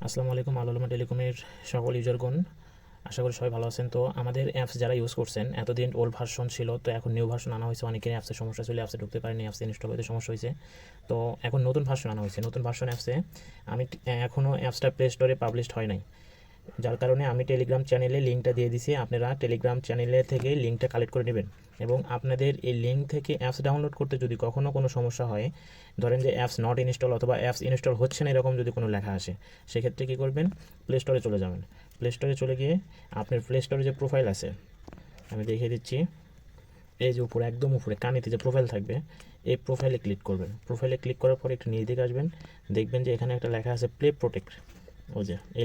আসসালামু আলাইকুম। আলোলমা টেলিকমের সকল ইউজারগণ, আশা করি সবাই ভালো আছেন। তো আমাদের অ্যাপস যারা ইউজ করছেন, এতদিন ওল্ড ভার্সন ছিল, তো এখন নিউ ভার্সন আনা হয়েছে। অনেকের অ্যাপসে সমস্যা ছিল, অ্যাপসে ঢুকতে পারেনি, অ্যাপসে ইনস্টল করতে সমস্যা হয়েছে। তো এখন নতুন ভার্সন আনা হয়েছে। নতুন ভার্সন অ্যাপসে আমি এখনও অ্যাপসটা প্লে স্টোরে পাবলিশড হয় নাই, যার কারণে আমি টেলিগ্রাম চ্যানেলে লিঙ্কটা দিয়ে দিছি। আপনারা টেলিগ্রাম চ্যানেলে থেকে লিঙ্কটা কালেক্ট করে নেবেন এবং আপনাদের এই লিঙ্ক থেকে অ্যাপস ডাউনলোড করতে যদি কখনও কোনো সমস্যা হয়, ধরেন যে অ্যাপস নট ইনস্টল অথবা অ্যাপস ইনস্টল হচ্ছে না এরকম যদি কোনো লেখা আসে, সেক্ষেত্রে কী করবেন, প্লে স্টোরে চলে যাবেন। প্লে স্টোরে চলে গিয়ে আপনার প্লে স্টোরে যে প্রোফাইল আছে, আমি দেখিয়ে দিচ্ছি, এই যে উপরে একদম উপরে কানিতে যে প্রোফাইল থাকবে, এই প্রোফাইলে ক্লিক করবেন। প্রোফাইলে ক্লিক করার পরে একটু নিচ দিকে আসবেন, দেখবেন যে এখানে একটা লেখা আছে প্লে প্রোটেক্ট। ওই যে এই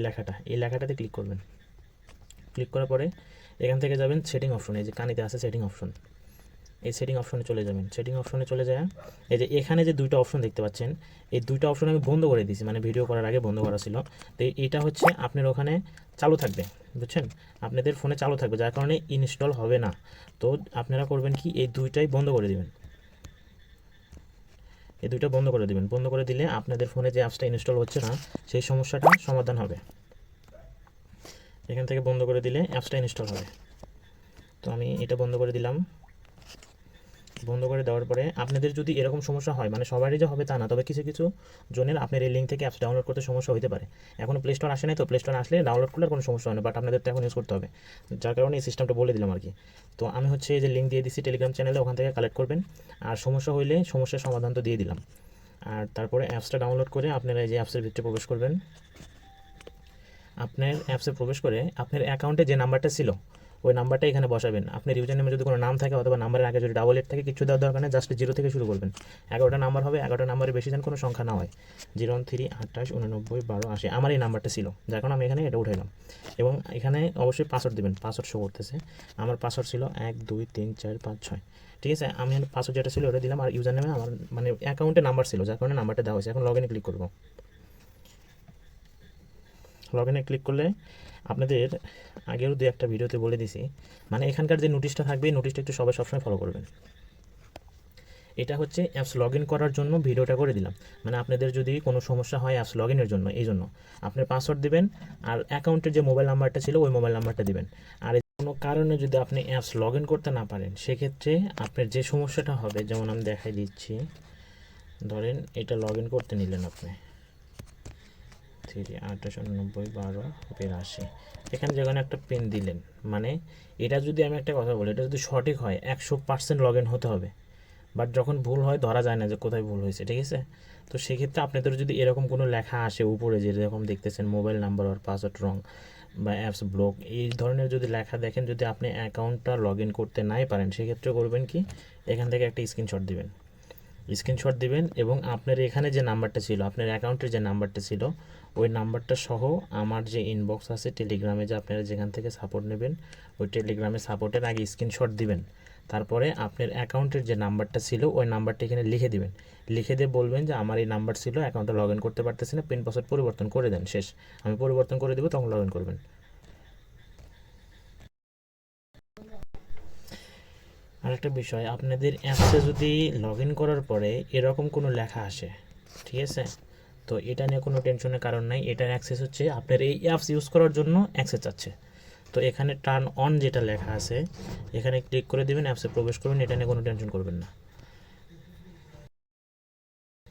লেখাটাতে ক্লিক করবেন। ক্লিক করার পরে এখান থেকে যাবেন সেটিং অপশনে, এই যে কানিতে আছে সেটিং অপশন, এই সেটিং অপশনে চলে যাবেন। সেটিং অপশনে চলে যায় এই যে এখানে যে দুইটা অপশন দেখতে পাচ্ছেন, এই দুইটা অপশন আমি বন্ধ করে দিয়েছি, মানে ভিডিও করার আগে বন্ধ করা ছিল। তো এটা হচ্ছে আপনার ওখানে চালু থাকবে, বুঝছেন, আপনাদের ফোনে চালু থাকবে, যার কারণে ইনস্টল হবে না। তো আপনারা করবেন কি, এই দুইটাই বন্ধ করে দিবেন। এই দুইটা বন্ধ করে দিবেন। বন্ধ করে দিলে আপনাদের ফোনে যে অ্যাপসটা ইনস্টল হচ্ছে না, সেই সমস্যাটা সমাধান হবে। এখান থেকে বন্ধ করে দিলে অ্যাপসটা ইনস্টল হবে। তো আমি এটা বন্ধ করে দিলাম। বন্ধ করে দেওয়ার পরে আপনাদের যদি এরকম সমস্যা হয়, মানে সবারই যে হবে তা না, তবে কিছু কিছু জনের আপনার এই লিঙ্ক থেকে অ্যাপস ডাউনলোড করতে সমস্যা হতে পারে। এখনও প্লে স্টোর আসে নাই, তো প্লে স্টোর আসলে ডাউনলোড করলে কোনো সমস্যা হয় না, বাট আপনাদের তো এখন ইউজ করতে হবে, যার কারণে এই সিস্টেমটা বলে দিলাম আর কি। তো আমি হচ্ছে এই যে লিঙ্ক দিয়ে দিচ্ছি টেলিগ্রাম চ্যানেলে, ওখান থেকে কালেক্ট করবেন। আর সমস্যা হইলে সমস্যার সমাধান তো দিয়ে দিলাম। আর তারপরে অ্যাপসটা ডাউনলোড করে আপনারা এই যে অ্যাপসের ভিতরে প্রবেশ করবেন। আপনার অ্যাপসে প্রবেশ করে আপনার অ্যাকাউন্টে যে নাম্বারটা ছিল, ওই নাম্বারটা এখানে বসাবেন। আপনার ইউজার নেমে যদি কোনো নাম থাকে অথবা নাম্বারের আগে যদি ডাবল এইট থাকে, কিছু দেওয়ার দরকার নেই, জাস্ট 0 থেকে শুরু করবেন। 11টা নাম্বার হবে, 11টা নাম্বারের বেশি যেন কোনো সংখ্যা না হয়। 03 28 89 12 80 আমার এই নাম্বারটা ছিল, যার কারণে আমি এখানে এটা উঠাইলাম। এবং এখানে অবশ্যই পাসওয়ার্ড দেবেন। পাসওয়ার্ড শো করতেছে, আমার পাসওয়ার্ড ছিল 1 2 3 4 5 6। ঠিক আছে, আমি পাসওয়ার্ড যেটা ছিল ওটা দিলাম। আর ইউজার নেমে আমার মানে অ্যাকাউন্টে নাম্বার ছিল, যার কারণে নাম্বারটা দেওয়া হয়েছে। এখন লগ ইনে ক্লিক করবো। লগ ইনে ক্লিক করলে আপনাদের আগেও দু একটা ভিডিওতে বলে দিছি, মানে এখানকার যে নোটিশটা থাকবে, নোটিশটা একটু সবাই সবসময় ফলো করবেন। এটা হচ্ছে অ্যাপস লগ ইন করার জন্য ভিডিওটা করে দিলাম। মানে আপনাদের যদি কোনো সমস্যা হয় অ্যাপস লগ ইনের জন্য, এই জন্য আপনার পাসওয়ার্ড দিবেন আর অ্যাকাউন্টের যে মোবাইল নাম্বারটা ছিল ওই মোবাইল নাম্বারটা দিবেন। আর কোনো কারণে যদি আপনি অ্যাপস লগ ইন করতে না পারেন, সেক্ষেত্রে আপনার যে সমস্যাটা হবে, যেমন আমি দেখাই দিচ্ছি, ধরেন এটা লগ ইন করতে নিলেন আপনি 28 89 12 82, এখানে যেখানে একটা পিন দিলেন, মানে এটা যদি আমি একটা কথা বলি, এটা যদি সঠিক হয় 100% লগ ইন হতে হবে, বাট যখন ভুল হয় ধরা যায় না যে কোথায় ভুল হয়েছে। ঠিক আছে, তো সেক্ষেত্রে আপনাদের যদি এরকম কোনো লেখা আসে উপরে, যেরকম দেখতেছেন মোবাইল নাম্বার আর পাসওয়ার্ড রং বা অ্যাপস ব্লক, এই ধরনের যদি লেখা দেখেন, যদি আপনি অ্যাকাউন্টটা লগ ইন করতে নাই পারেন, সেক্ষেত্রে করবেন কি, এখান থেকে একটা স্ক্রিনশট দিবেন। স্ক্রিনশট দিবেন এবং আপনার এখানে যে নাম্বারটা ছিল, আপনার অ্যাকাউন্টের যে নাম্বারটা ছিল, ওই নাম্বারটা সহ আমার যে ইনবক্স আছে টেলিগ্রামে, যে আপনারা যেখান থেকে সাপোর্ট নেবেন, ওই টেলিগ্রামে সাপোর্টের আগে স্ক্রিনশট দিবেন। তারপরে আপনার অ্যাকাউন্টের যে নাম্বারটা ছিল ওই নাম্বারটা এখানে লিখে দিবেন। লিখে দিয়ে বলবেন যে আমার এই নাম্বার ছিল, অ্যাকাউন্টে লগ ইন করতে পারতেছি না, পিন পাসওয়ার্ড পরিবর্তন করে দেন, শেষ। আমি পরিবর্তন করে দেবো, তখন লগ ইন করবেন। আরেকটা বিষয়, আপনাদের অ্যাপসে যদি লগ ইন করার পরে এরকম কোনো লেখা আসে, ঠিক আছে, তো এটা নিয়ে কোনো টেনশনের কারণ নাই। এটার অ্যাক্সেস হচ্ছে আপনার এই অ্যাপস ইউজ করার জন্য অ্যাক্সেস চাচ্ছে। তো এখানে টার্ন অন যেটা লেখা আছে, এখানে ক্লিক করে দেবেন, অ্যাপসে প্রবেশ করবেন, এটা নিয়ে কোনো টেনশন করবেন না।